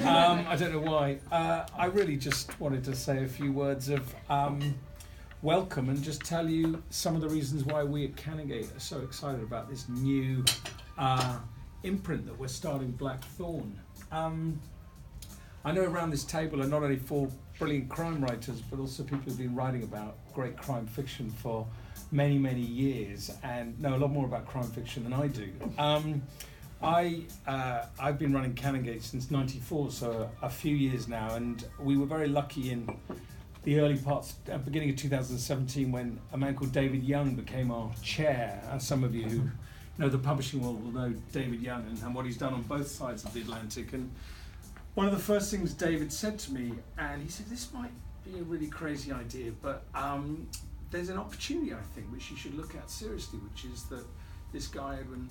I don't know why. I really just wanted to say a few words of welcome and just tell you some of the reasons why we at Canongate are so excited about this new imprint that we're starting, Black Thorn. I know around this table are not only four brilliant crime writers, but also people who've been writing about great crime fiction for many, many years and know a lot more about crime fiction than I do. I've been running Canongate since '94, so a few years now, and we were very lucky in the early parts, beginning of 2017, when a man called David Young became our chair. And some of you who know the publishing world will know David Young and what he's done on both sides of the Atlantic. And one of the first things David said to me, and he said, this might be a really crazy idea, but there's an opportunity, I think, which you should look at seriously, which is that this guy, Edwin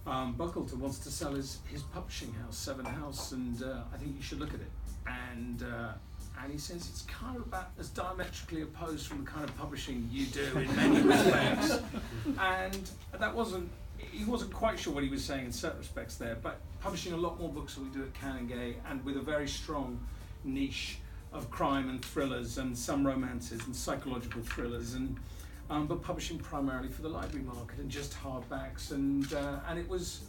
Buckleton, wants to sell his publishing house, Seven House, and I think you should look at it. And he says it's kind of about as diametrically opposed from the kind of publishing you do in many respects. And he wasn't quite sure what he was saying in certain respects there, but publishing a lot more books than we do at Canongate, and with a very strong niche of crime and thrillers and some romances and psychological thrillers, and but publishing primarily for the library market and just hardbacks. And it was,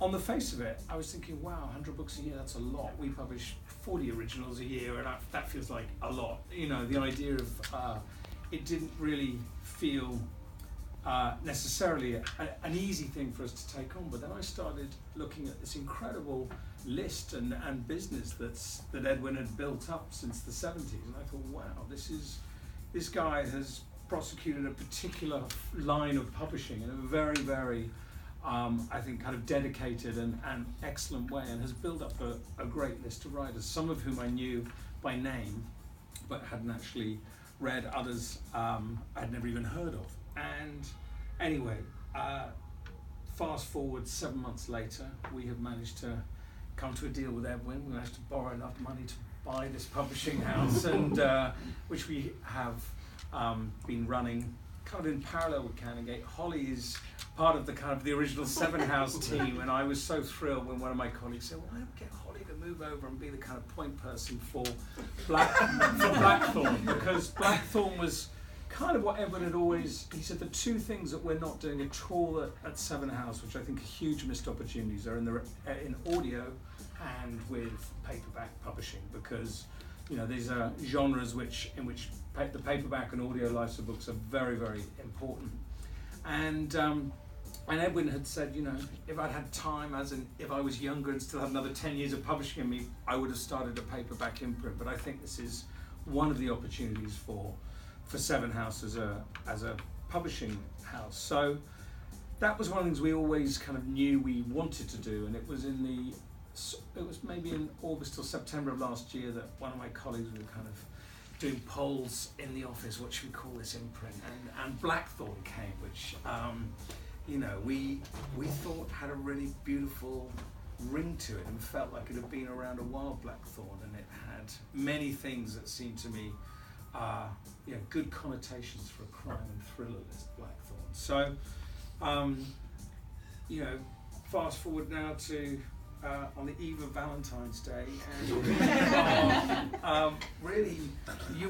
on the face of it, I was thinking, wow, 100 books a year, that's a lot. We publish 40 originals a year, and that feels like a lot. You know, the idea of it didn't really feel necessarily an easy thing for us to take on. But then I started looking at this incredible list and business that Edwin had built up since the 70s, and I thought, wow, this guy has prosecuted a particular line of publishing in a very, very I think kind of dedicated and excellent way, and has built up a great list of writers, some of whom I knew by name but hadn't actually read, others I'd never even heard of. And anyway, fast forward 7 months later, we have managed to come to a deal with Edwin. We managed to borrow enough money to buy this publishing house, and which we have been running kind of in parallel with Canongate. Holly is part of the original Seven House team, and I was so thrilled when one of my colleagues said, well, why don't we get Holly to move over and be the kind of point person for Blackthorn, because Blackthorn was kind of what Edwin had always, he said the two things that we're not doing at all at Seven House, which I think are huge missed opportunities, are in audio and with paperback publishing, because you know these are genres in which the paperback and audio lives of books are very, very important. And Edwin had said, you know, if I'd had time, as in if I was younger and still had another 10 years of publishing in me, I would have started a paperback imprint. But I think this is one of the opportunities for Seven House as a publishing house. So that was one of the things we always kind of knew we wanted to do, and it was maybe in August or September of last year that one of my colleagues were kind of doing polls in the office, what should we call this imprint, and Blackthorn came, which you know we thought had a really beautiful ring to it and felt like it had been around a while, Blackthorn, and it had many things that seemed to me good connotations for a crime and thriller list, Blackthorn. So fast forward now to on the eve of Valentine's Day, and really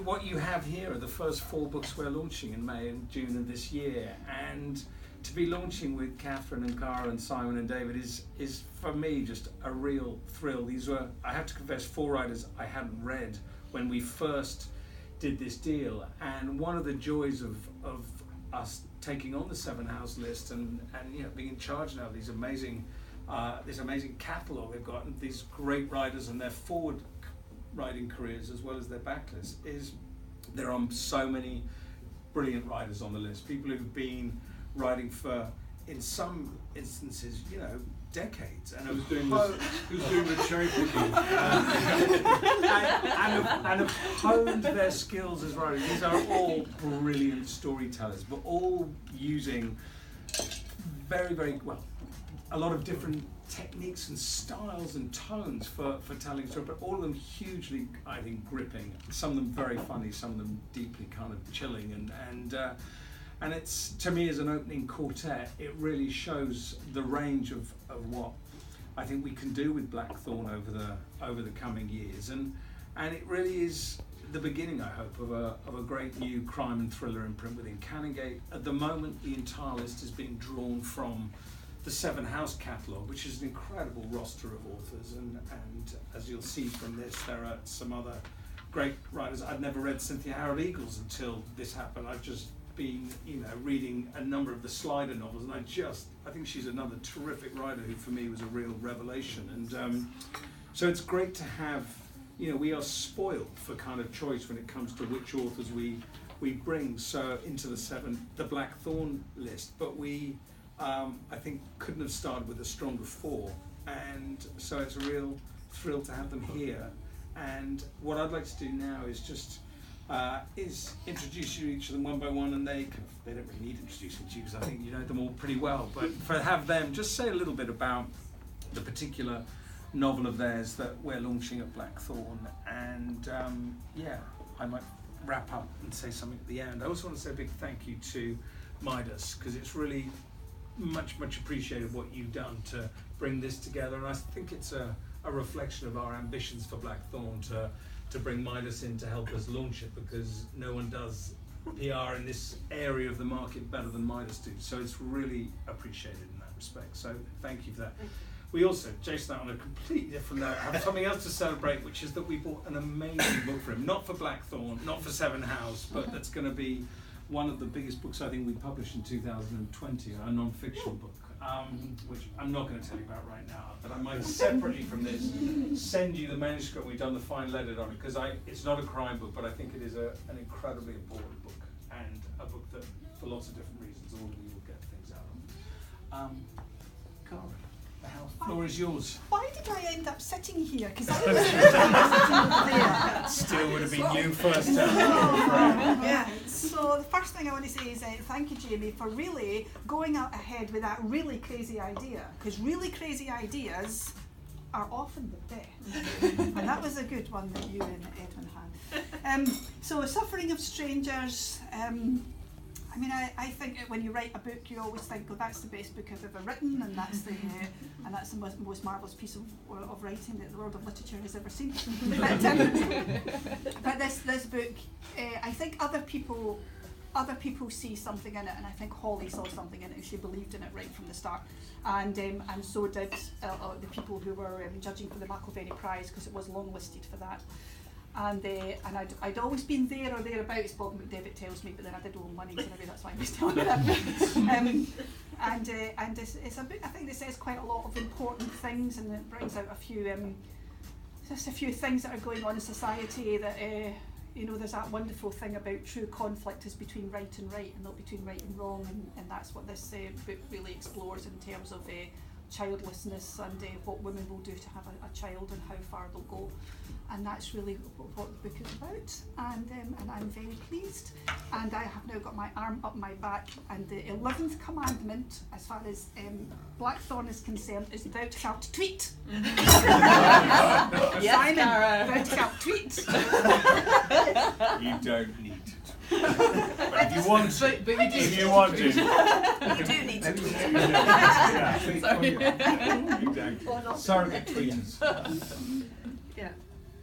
what you have here are the first 4 books we're launching in May and June of this year, and to be launching with Catherine and Cara and Simon and David is for me just a real thrill. These were, I have to confess, 4 writers I hadn't read when we first did this deal, and one of the joys of us taking on the Seven House list and being in charge now of these amazing this amazing catalogue they've got, and these great writers and their forward writing careers as well as their backlist, is there are so many brilliant writers on the list, people who've been writing for, in some instances, decades, and who's doing the cherry picking, and have honed their skills as writers. These are all brilliant storytellers, but all using very, very well a lot of different techniques and styles and tones for telling stories, but all of them hugely, I think, gripping. Some of them very funny, some of them deeply kind of chilling, and it's, to me, as an opening quartet, it really shows the range of what I think we can do with Blackthorn over the coming years, and it really is the beginning, I hope, of a great new crime and thriller imprint within Canongate. At the moment, the entire list is being drawn from the Seven House catalogue, which is an incredible roster of authors, and as you'll see from this, there are some other great writers. I'd never read Cynthia Harold Eagles until this happened. I've just been, reading a number of the Slider novels, and I think she's another terrific writer who, for me, was a real revelation. And so it's great to have, we are spoiled for kind of choice when it comes to which authors we bring into the Blackthorn list, but we, I think, couldn't have started with a stronger four, and so it's a real thrill to have them here. And what I'd like to do now is just introduce you each of them one by one, and they don't really need introducing to you because I think you know them all pretty well, but have them just say a little bit about the particular novel of theirs that we're launching at Blackthorn, and I might wrap up and say something at the end. I also want to say a big thank you to Midas, because it's really much appreciated what you've done to bring this together, and I think it's a reflection of our ambitions for Blackthorn to bring Midas in to help us launch it, because no one does PR in this area of the market better than Midas do, so it's really appreciated in that respect, so thank you for that. We also, Jason, on a completely different note, have something else to celebrate, which is that we bought an amazing book for him, not for Blackthorn, not for Seven House, but that's going to be one of the biggest books I think we published in 2020, a non-fiction book, which I'm not going to tell you about right now, but I might separately from this send you the manuscript. We've done the final edit on it, because it's not a crime book, but I think it is an incredibly important book, and a book that, for lots of different reasons, all of you will get things out of. Cara, the floor is yours. Why did I end up sitting here? Because I was sitting over there. Still would have been you first time. Yeah. So the first thing I want to say is thank you, Jamie, for really going out ahead with that really crazy idea. Because really crazy ideas are often the best. And that was a good one that you and Edwin had. So Suffering of Strangers. I think when you write a book, you always think, well, that's the best book I've ever written, and that's the most marvellous piece of writing that the world of literature has ever seen. But this book, I think other people see something in it, and I think Holly saw something in it, and she believed in it right from the start, and so did the people who were judging for the McIlvenney Prize, because it was longlisted for that. And I'd always been there or thereabouts, Bob McDevitt tells me, but then I did owe money, so maybe that's why I was telling you that. And it's a book, I think, that says quite a lot of important things, and it brings out a few things that are going on in society that, there's that wonderful thing about true conflict is between right and right, and not between right and wrong, and that's what this book really explores in terms of childlessness and what women will do to have a child and how far they'll go. And that's really what the book is about, and I'm very pleased. And I have now got my arm up my back, and the 11th commandment, as far as Blackthorn is concerned, is thou shalt tweet. Yes, Simon, Cara. thou shalt tweet. You don't need to. But if you want to, But you do. if you want to. You do need to tweet. Yeah. Sorry. Exactly. Surrogate tweeters. Yeah.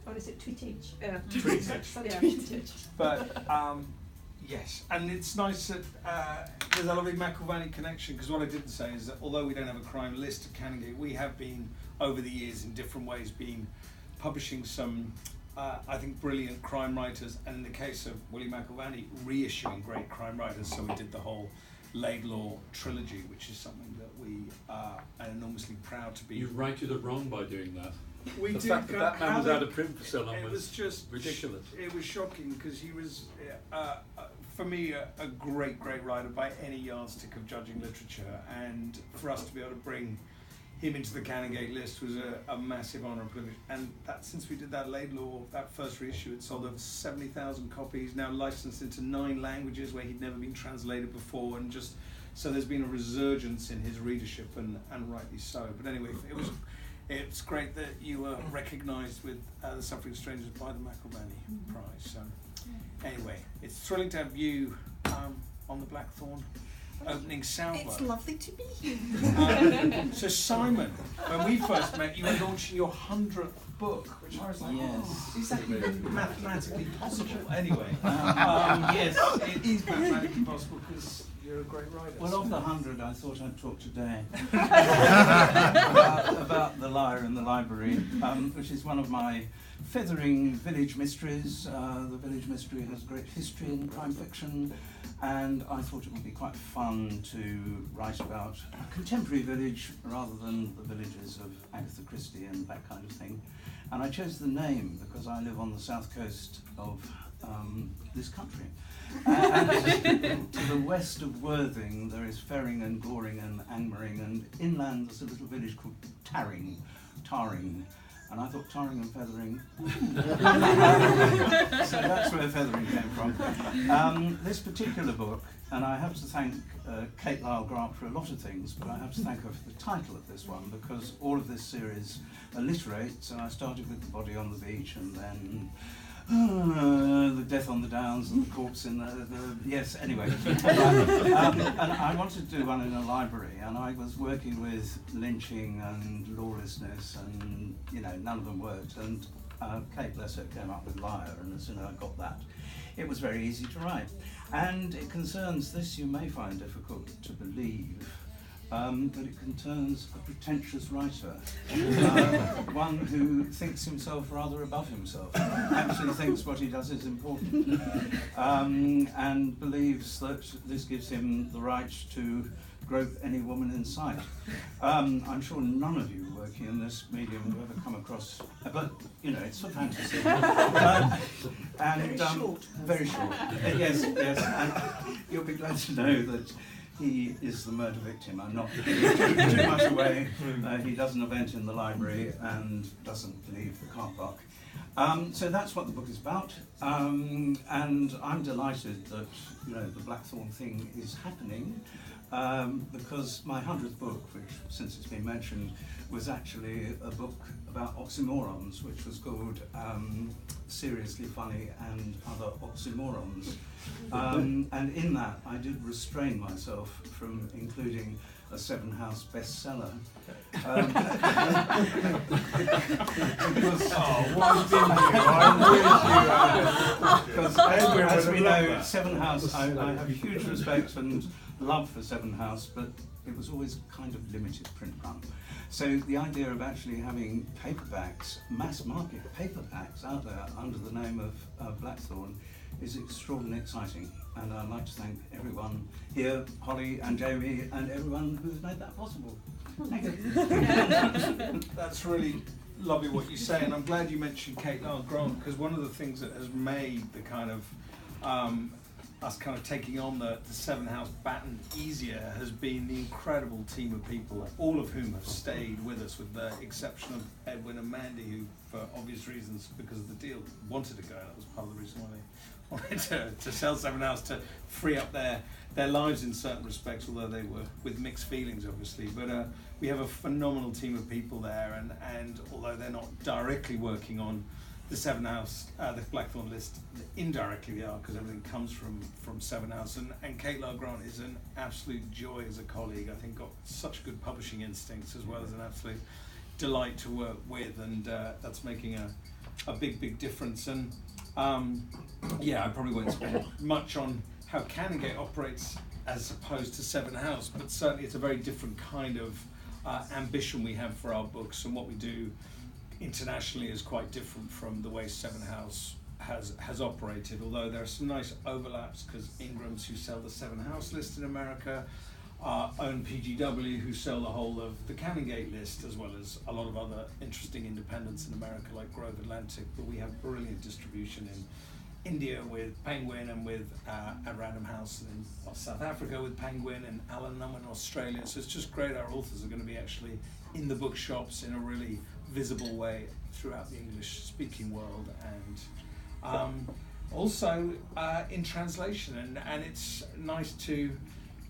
Or is it tweetage? Yeah. Tweetage. Sorry, Yeah. tweetage. But yes, and it's nice that there's a lovely McIlvenney connection, because what I didn't say is that although we don't have a crime list at Canongate, we have been, over the years, in different ways, been publishing some, I think, brilliant crime writers, and in the case of Willie McIlvenney, reissuing great crime writers, so we did the whole Laidlaw trilogy, which is something that we are enormously proud to be. You righted it wrong by doing that. We The did fact that go- Batman how was they- out of print for so long It was just ridiculous. It was shocking, because he was, for me, a great writer by any yardstick of judging literature, and for us to be able to bring him into the Canongate list was a massive honour and privilege. And that, since we did that Laidlaw, that first reissue, it sold over 70,000 copies, now licensed into 9 languages where he'd never been translated before, and just so there's been a resurgence in his readership, and rightly so. But anyway, it's great that you were recognised with the Suffering Strangers by the McIlvenney Prize. So anyway, it's thrilling to have you on the Blackthorn opening salvo. It's lovely to be here. So Simon, when we first met, you were launching your 100th book, which I was like, Yes. is that even mathematically possible? Anyway, Yes. it is mathematically possible because you're a great writer. Well, of the 100, I thought I'd talk today about The Liar in the Library, which is one of my feathering village mysteries. The village mystery has great history in crime fiction, and I thought it would be quite fun to write about a contemporary village rather than the villages of Agatha Christie and that kind of thing. And I chose the name because I live on the south coast of this country. And to the west of Worthing there is Ferring and Goring and Angmering, and inland there's a little village called Tarring. And I thought tarring and feathering. So that's where feathering came from. This particular book, and I have to thank Kate Lyle Grant for a lot of things, but I have to thank her for the title of this one, because all of this series alliterates, and I started with The Body on the Beach, and then The Death on the Downs, and The Corpse in the yes, anyway. And I wanted to do one in a library, and I was working with lynching and lawlessness, and none of them worked, and Kate, bless her, came up with Liar, and as soon as I got that, it was very easy to write. And it concerns this, you may find difficult to believe, but it concerns a pretentious writer, one who thinks himself rather above himself, actually thinks what he does is important, and believes that this gives him the right to grope any woman in sight. I'm sure none of you working in this medium have ever come across, but it's for fantasy. Very short. Yes, and you'll be glad to know that he is the murder victim. I'm not giving too much away. He does an event in the library and doesn't leave the car park. So that's what the book is about, and I'm delighted that the Blackthorn thing is happening, because my 100th book, which since it's been mentioned, was actually a book about oxymorons, which was called Seriously Funny and Other Oxymorons. And in that I did restrain myself from including a Seven House bestseller. Because, as we know, Seven House, I have huge respect and love for Seven House, but it was always kind of limited print run. So the idea of actually having paperbacks, mass market paperbacks out there under the name of Blackthorn is extraordinarily exciting, and I'd like to thank everyone here, Holly and Jamie, and everyone who's made that possible. Thank you. That's really lovely what you say, and I'm glad you mentioned Kate Lyle Grant, because one of the things that has made the kind of us kind of taking on the Seven House baton easier has been the incredible team of people, all of whom have stayed with us, with the exception of Edwin and Mandy, who, for obvious reasons, because of the deal, wanted to go. That was part of the reason why they wanted to sell Seven House, to free up their lives in certain respects, although they were with mixed feelings, obviously. But we have a phenomenal team of people there, and although they're not directly working on the Seven House, the Blackthorn list, indirectly they are, because everything comes from Seven House, and Kate Lyle Grant is an absolute joy as a colleague. I think got such good publishing instincts, as well as an absolute delight to work with, and that's making a big difference. And I probably won't spend much on how Canongate operates as opposed to Seven House, but certainly it's a very different kind of ambition we have for our books, and what we do internationally is quite different from the way Seven House has operated, although there are some nice overlaps, because Ingrams, who sell the Seven House list in America, own PGW, who sell the whole of the Canongate list, as well as a lot of other interesting independents in America like Grove Atlantic. But we have brilliant distribution in India with Penguin, and with at Random House, and in South Africa with Penguin, and Alanum in Australia. So it's just great our authors are going to be actually in the bookshops in a really visible way throughout the English-speaking world, and also in translation. And it's nice to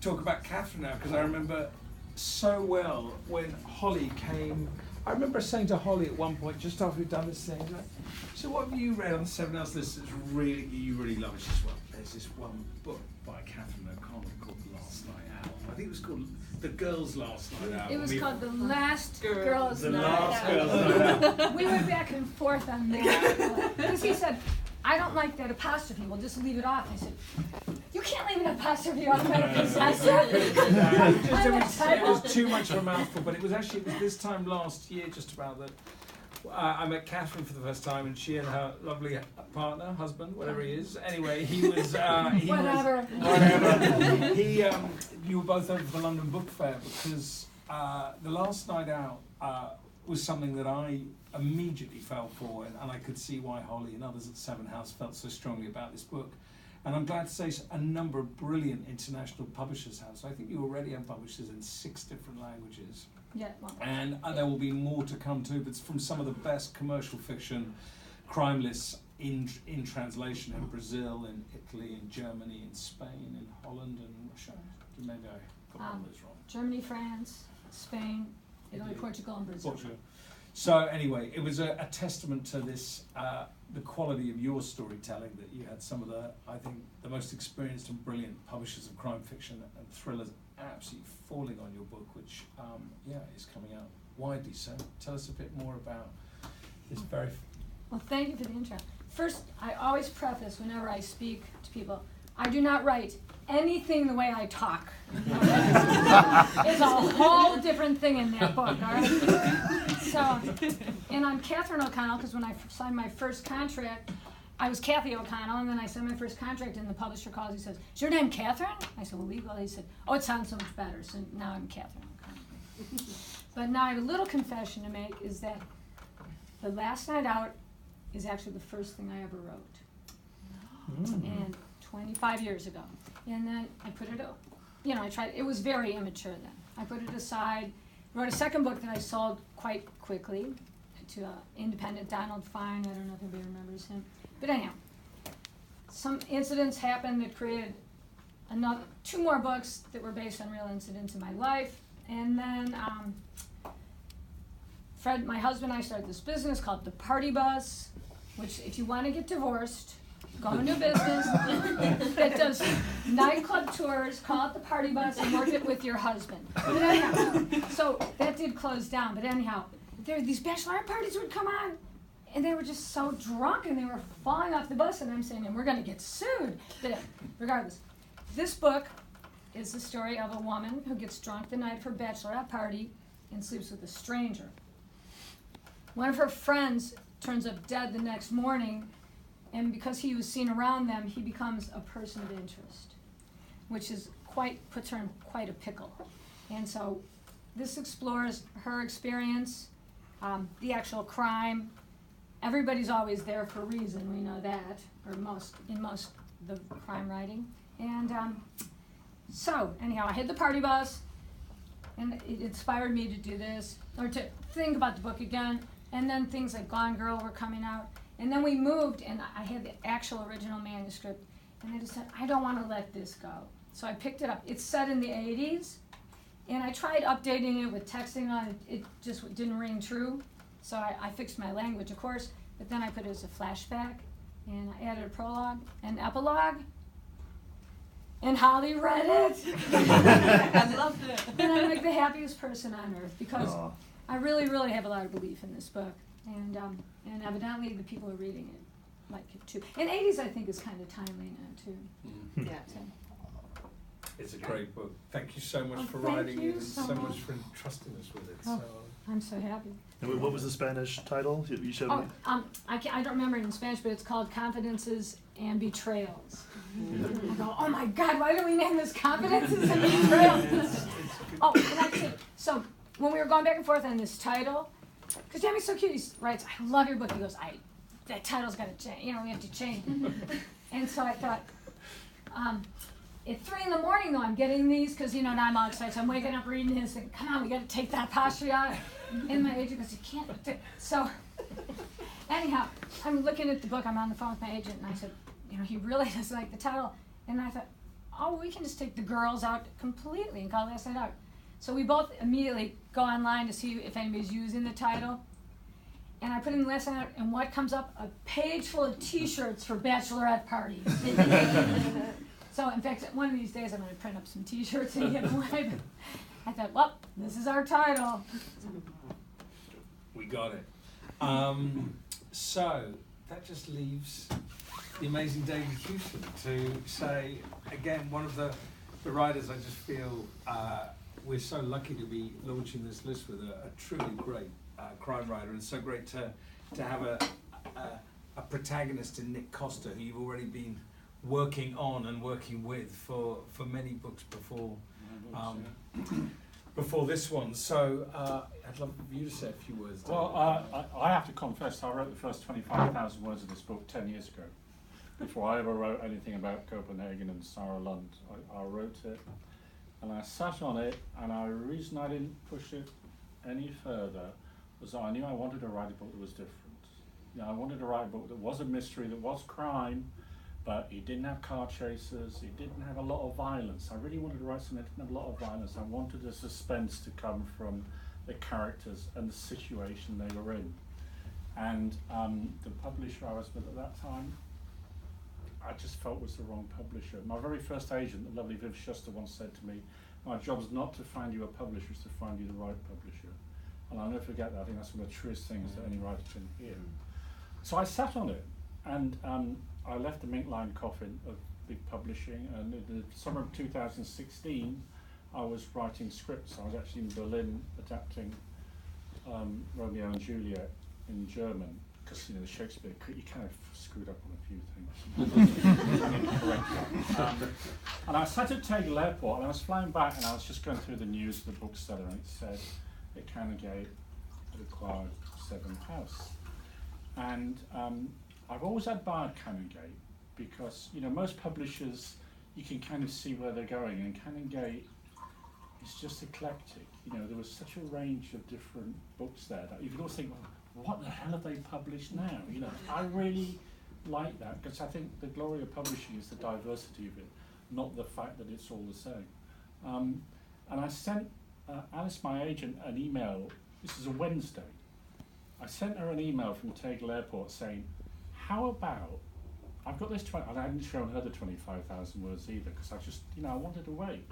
talk about Catherine now, because I remember so well when Holly came. I remember saying to Holly at one point, just after we'd done this thing, like, so what have you read on the Seven House list that's you really love? She said, well, there's this one book by Catherine O'Connell called The Last Night Out. I think it was called The Girls' Last Night Out. It was called The Last Girls' The Night Last Out. Girls' Night Out. We went back and forth on that. Because he said, I don't like that apostrophe, we'll just leave it off. I said, you can't leave an apostrophe off my possessive. It was too much of a mouthful, but it was this time last year, just about that. I met Catherine for the first time, and she and her lovely partner, husband, whatever he is. Anyway, he was. Whatever. You were both over for the London Book Fair because The Last Night Out was something that I immediately fell for, and I could see why Holly and others at Seven House felt so strongly about this book. And I'm glad to say a number of brilliant international publishers have. So I think you already have publishers in 6 different languages. Yeah, well. And there will be more to come too, but it's from some of the best commercial fiction crime lists in translation in Brazil, in Italy, in Germany, in Spain, in Holland, and Russia. Maybe I got all those wrong. Germany, France, Spain, Italy, Portugal, and Brazil. Portugal. So anyway, it was a testament to this, the quality of your storytelling, that you had some of the most experienced and brilliant publishers of crime fiction and thrillers absolutely falling on your book, which is coming out widely. So tell us a bit more about this very. Well, thank you for the intro. First, I always preface whenever I speak to people, I do not write anything the way I talk. It's a whole different thing in that book, all right? So, and I'm Catherine O'Connell, because when I signed my first contract, I was Kathy O'Connell, and then I signed my first contract, and the publisher calls, he says, is your name Catherine? I said, well, legal. He said, oh, it sounds so much better, so now I'm Catherine O'Connell. But now I have a little confession to make, is that The Last Night Out is actually the first thing I ever wrote. And 25 years ago. And then I put it, I tried, it was very immature then. I put it aside, wrote a second book that I sold quite quickly to independent Donald Fine. I don't know if anybody remembers him. But anyhow, some incidents happened that created 2 more books that were based on real incidents in my life. And then Fred, my husband, and I started this business called The Party Bus, which if you want to get divorced, go into a business that does nightclub tours, call it The Party Bus, and work it with your husband. But anyhow, so that did close down. But anyhow, these bachelorette parties would come on, and they were just so drunk, and they were falling off the bus, and I'm saying, and we're going to get sued. But regardless, this book is the story of a woman who gets drunk the night of her bachelorette party and sleeps with a stranger. One of her friends turns up dead the next morning, and because he was seen around them, he becomes a person of interest, which is puts her in quite a pickle. And so this explores her experience, the actual crime. Everybody's always there for a reason, we know that, or in most of the crime writing. And so anyhow, I hit The Party Bus, and it inspired me to do this, or to think about the book again. And then things like Gone Girl were coming out. And then we moved, and I had the actual original manuscript, and I just said, I don't want to let this go. So I picked it up. It's set in the 80s, and I tried updating it with texting on it. It just didn't ring true. So I fixed my language, of course, but then I put it as a flashback, and I added a prologue, an epilogue, and Holly read it. I loved it. And I'm like the happiest person on earth, because I really, really have a lot of belief in this book. And evidently the people who are reading it like it too. And 80s, I think, is kind of timely now too. Yeah. So, It's a great book. Thank you so much for thank writing you it, and so so much much. for entrusting us with it. Oh. So. I'm so happy. And what was the Spanish title? You showed me. I don't remember it in Spanish, but it's called Confidences and Betrayals. I go, oh my God, why don't we name this Confidences and Betrayals? Oh, and actually, so when we were going back and forth on this title, because Jamie's so cute, he writes, I love your book. He goes, that title's got to change, we have to change. And so I thought, at 3 in the morning though, I'm getting these, because now I'm all excited, so I'm waking up reading this, and come on, we got to take that apostrophe out. And my agent goes, you can't do it. So anyhow, I'm looking at the book, I'm on the phone with my agent, and I said, he really doesn't like the title. And I thought, we can just take the girls out completely and call Last Night Out. So we both immediately go online to see if anybody's using the title. and I put in the last ad, and what comes up? A page full of T-shirts for bachelorette parties. So in fact, one of these days I'm going to print up some T-shirts and give them away. But I thought, well, this is our title. We got it. So that just leaves the amazing David Houston to say, again, one of the writers I just feel we're so lucky to be launching this list with a truly great crime writer, and so great to have a protagonist in Nick Costa, who you've already been working on and working with for many books before before this one. So I'd love you to say a few words. Well, I have to confess, I wrote the first 25,000 words of this book 10 years ago, before I ever wrote anything about Copenhagen and Sarah Lund. I wrote it, and I sat on it, and the reason I didn't push it any further was that I knew I wanted to write a book that was different. You know, I wanted to write a book that was a mystery, that was crime, but it didn't have car chasers, it didn't have a lot of violence. I really wanted to write something that didn't have a lot of violence. I wanted the suspense to come from the characters and the situation they were in. And the publisher I was with at that time, I just felt was the wrong publisher. My very first agent, the lovely Viv Schuster, once said to me, my job's not to find you a publisher, it's to find you the right publisher. And I'll never forget that. I think that's one of the truest things that any writer can hear. So I sat on it, and I left the Mink Line coffin of big publishing, and in the summer of 2016, I was writing scripts. I was actually in Berlin adapting Romeo and Juliet in German, because you know Shakespeare, you kind of screwed up on a few things. And I sat at Tegel Airport, and I was flying back, and I was just going through the news of the bookseller, and it said that Canongate had acquired Seven House. And I've always admired Canongate, because you know most publishers, you can kind of see where they're going, and Canongate is just eclectic. You know, there was such a range of different books there that you could always think, well, what the hell have they published now? You know, I really like that, because I think the glory of publishing is the diversity of it, not the fact that it's all the same. And I sent Alice, my agent, an email. This is a Wednesday. I sent her an email from Tegel Airport saying, how about, I've got this, and I hadn't shown her the 25,000 words either, because I just, you know, I wanted to wait.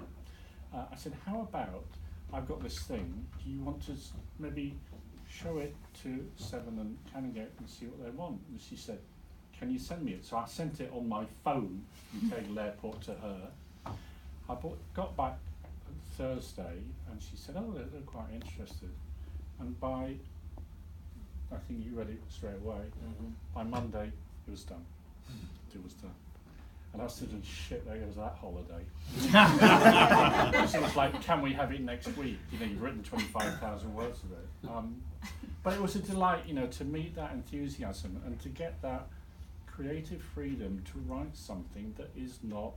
I said, how about, I've got this thing, do you want to maybe show it to Seven and Canongate and see what they want? And she said, can you send me it? So I sent it on my phone from Tegel Airport to her. I got back Thursday, and she said, oh, they're quite interested. And by, I think you read it straight away, by Monday, it was done. It was done. And I was thinking, shit, there goes that holiday. So it was like, can we have it next week? You know, you've written 25,000 words of it. But it was a delight, you know, to meet that enthusiasm and to get that creative freedom to write something that is not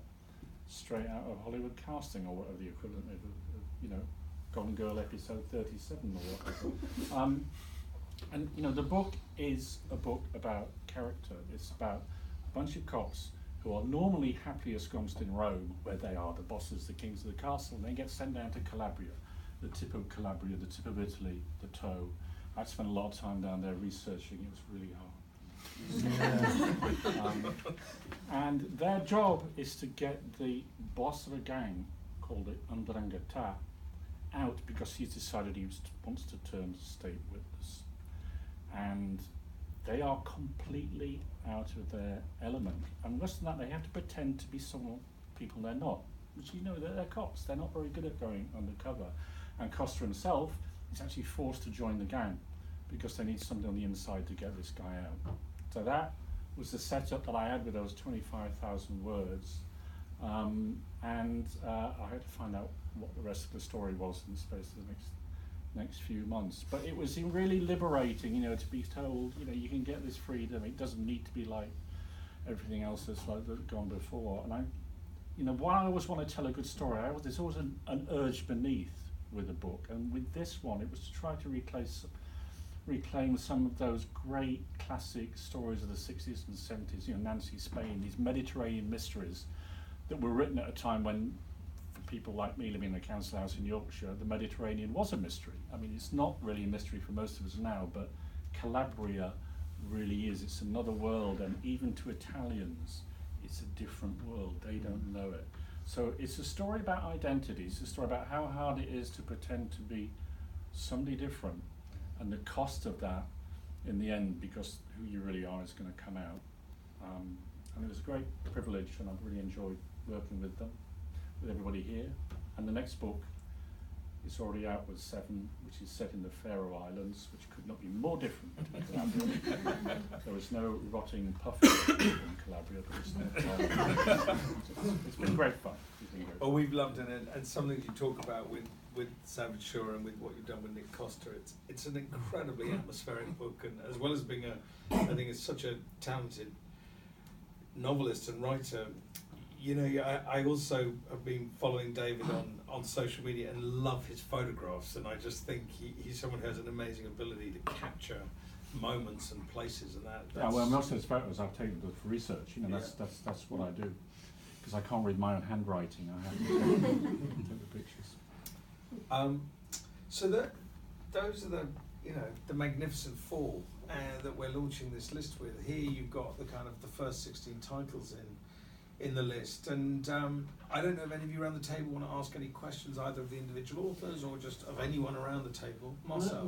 straight out of Hollywood casting, or whatever the equivalent of you know, Gone Girl episode 37 or whatever. And you know, the book is a book about character. It's about a bunch of cops who are normally happily ensconced in Rome, where they are the bosses, the kings of the castle, and they get sent down to Calabria, the tip of Calabria, the tip of Italy, the toe. I spent a lot of time down there researching. It was really hard. And their job is to get the boss of a gang called the Ndrangheta out, because he's decided he wants to turn state witness. And they are completely out of their element. And worse than that, they have to pretend to be some people they're not. Which, you know, they're cops. They're not very good at going undercover. And Costa himself is actually forced to join the gang because they need somebody on the inside to get this guy out. So that was the setup that I had with those 25,000 words. And I had to find out what the rest of the story was in the space of the next few months. But it was really liberating, you know, to be told, you know, you can get this freedom. It doesn't need to be like everything else that's like gone before. And I, you know, while I always want to tell a good story, there's always an urge beneath with a book. And with this one, it was to try to reclaim some of those great classic stories of the 60s and 70s, you know, Nancy Spain, these Mediterranean mysteries that were written at a time when, for people like me living in a council house in Yorkshire, the Mediterranean was a mystery. I mean, it's not really a mystery for most of us now, but Calabria really is. It's another world, and even to Italians, it's a different world. They don't know it. So it's a story about identity. It's a story about how hard it is to pretend to be somebody different, and the cost of that in the end, because who you really are is going to come out. And it was a great privilege, and I've really enjoyed working with them, with everybody here. And the next book is already out with 7, which is set in the Faroe Islands, which could not be more different to Calabria. There was no rotting puffy in Calabria, but it's been great fun. Oh, we've loved it, and something you talk about with Savage Shore and with what you've done with Nick Costa, it's an incredibly atmospheric book, and as well as being I think it's such a talented novelist and writer. You know, I also have been following David on social media and love his photographs, and I just think he's someone who has an amazing ability to capture moments and places, and that. Yeah, well, most of his photos I've taken for research. You know, that's what I do, because I can't read my own handwriting. I have to take the pictures. So those are the Magnificent Four that we're launching this list with. Here you've got the kind of the first 16 titles in the list, and I don't know if any of you around the table want to ask any questions, either of the individual authors or just of anyone around the table. Marcel.